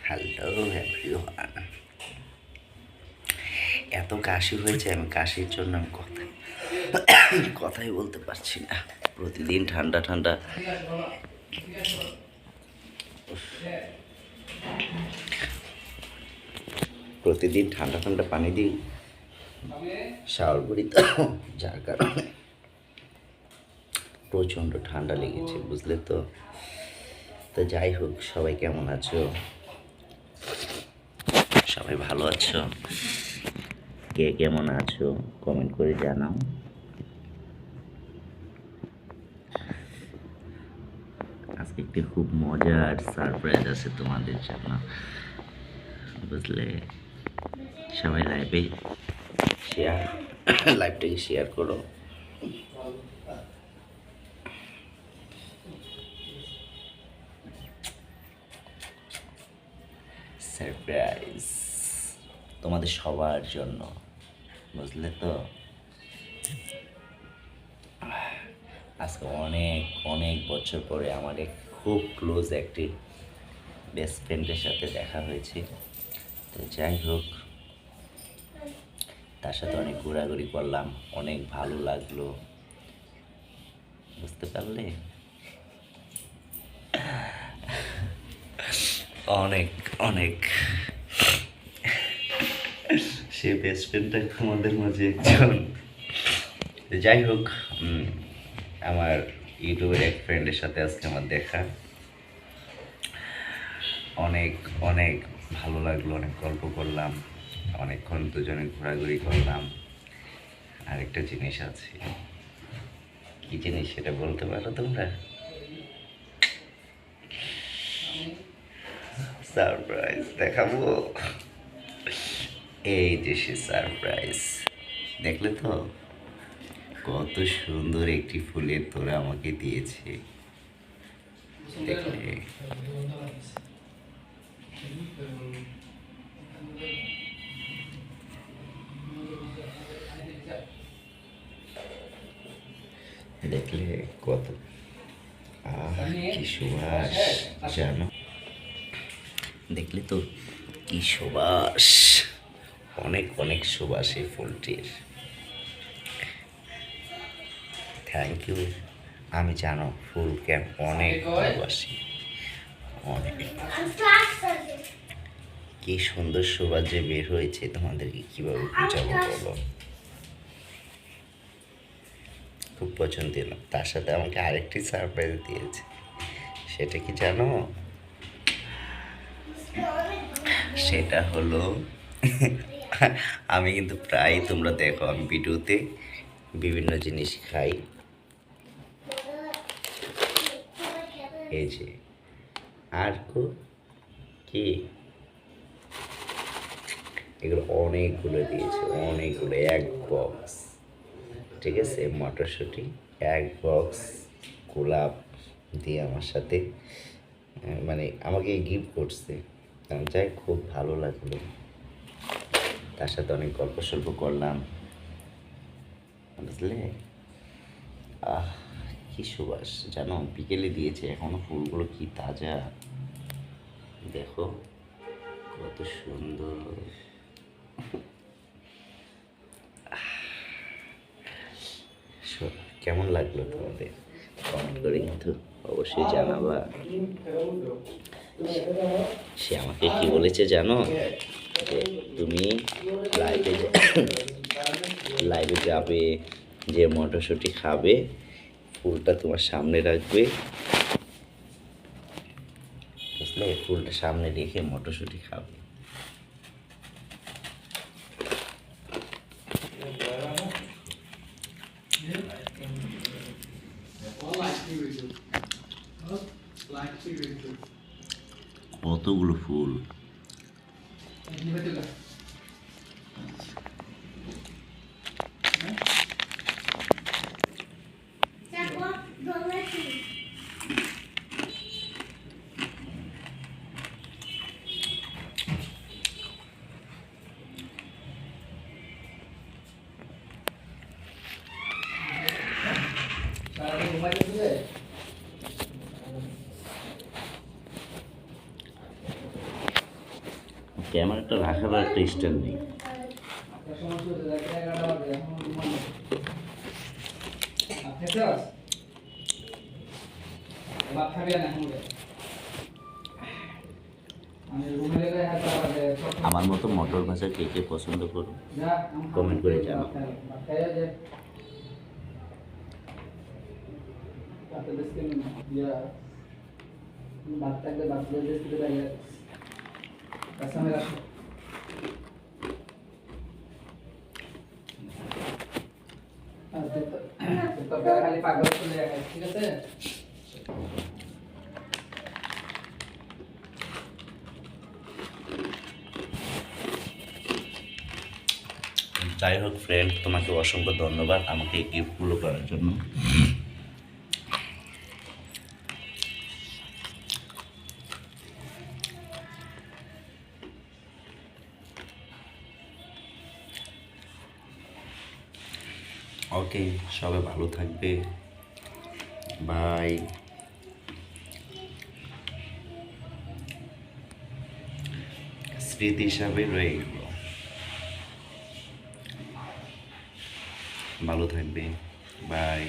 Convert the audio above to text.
Hello everyone. এত কাশি হয়েছে, আমি কাশির জন্য আমি কথাই বলতে পারছি না। প্রতিদিন ঠান্ডা ঠান্ডা প্রতিদিন ঠান্ডা ঠান্ডা পানি দিই শাওয়ার করি, তো যার কারণে প্রচণ্ড ঠান্ডা লেগেছে, বুঝলে তো। তো যাই হোক, সবাই কেমন আছো? সবাই ভালো আছো? কে কেমন আছো কমেন্ট করে জানাও। আজকে একটি খুব মজার সারপ্রাইজ আছে তোমাদের জন্য, বুঝলে। সবাই লাইভটাকে শেয়ার করো। সারপ্রাইজ তোমাদের সবার জন্য, বুঝলে তো। আজকে অনেক অনেক বছর পরে আমার এক খুব ক্লোজ একটি বেস্ট ফ্রেন্ডের সাথে দেখা হয়েছে। তো যাই হোক, তার সাথে অনেক ঘোরাঘুরি করলাম, অনেক ভালো লাগলো, বুঝতে পারলে। অনেক অনেক সে বেস্ট ফ্রেন্ডটা আমাদের মাঝে একজন। যাই হোক, আমার ইউটিউবের এক ফ্রেন্ডের সাথে আজকে আমার দেখা, অনেক অনেক ভালো লাগলো, অনেক গল্প করলাম, অনেকক্ষণ দুজনে ঘোরাঘুরি করলাম। আরেকটা জিনিস আছে, কি জিনিস সেটা বলতে পারো তোমরা? সারপ্রাইজ দেখাবো। এই যে সে সারপ্রাইজ, দেখলে তো কত সুন্দর একটি ফুলের তোড়া আমাকে দিয়েছে, দেখলে। দেখলে কত কি সুবাস, জানো। দেখলে তো কি সুবাস, অনেক অনেক সুবাস এই ফুলটির। Thank you. আমি জানো ফুলকে অনেক ভালোবাসি, অনেক। কি সুন্দর সুবাস যে বের হয়েছে, তোমাদেরকে কিভাবে বুঝাবো বলো। খুব পছন্দের। তার সাথে আমাকে আরেকটি সারপ্রাইজ দিয়েছে, সেটা কি জানো? সেটা হলো আমি কিন্তু প্রায়, তোমরা দেখো আমি ভিডিওতে বিভিন্ন জিনিস খাই, এই যে। আর কি এগুলো অনেকগুলো দিয়েছে, অনেকগুলো, এক বক্স, ঠিক আছে। মটরশুঁটি এক বক্স, গোলাপ দিয়ে আমার সাথে মানে আমাকে গিফট করছে। যাই খুব ভালো লাগলো, তার সাথে অনেক গল্প সল্প করলাম, বুঝলে। আহ, কি সুবাস জানো, বিকেলে দিয়েছে, এখনো ফুলগুলো কি তাজা, দেখো কত সুন্দর। কেমন লাগলো তোমাদের কমেন্ট করে কিন্তু অবশ্যই জানাবা। সে আমাকে কি বলেছে জানো, যে তুমি লাইভে যাবে, যে মটরশুঁটি খাবে, ফুলটা তোমার সামনে রাখবে, বুঝলে। ফুলটা সামনে রেখে মটরশুঁটি খাবে। কতগুলো ফুল, ক্যামেরাটা রাখার একটা স্ট্যান্ড নেই। আমার মতো মটর ভাজা কে কে পছন্দ করো কমেন্ট করে জানাও। খালি পাগল চলে যায়, ঠিক আছে। যাই হোক ফ্রেন্ড, তোমাকে অসংখ্য ধন্যবাদ আমাকে এই গিফটগুলো করার জন্য। ওকে, সবাই ভালো থাকবে, বাই। স্মৃতি হিসাবে রয়ে গেল। ভালো থাকবে, বাই।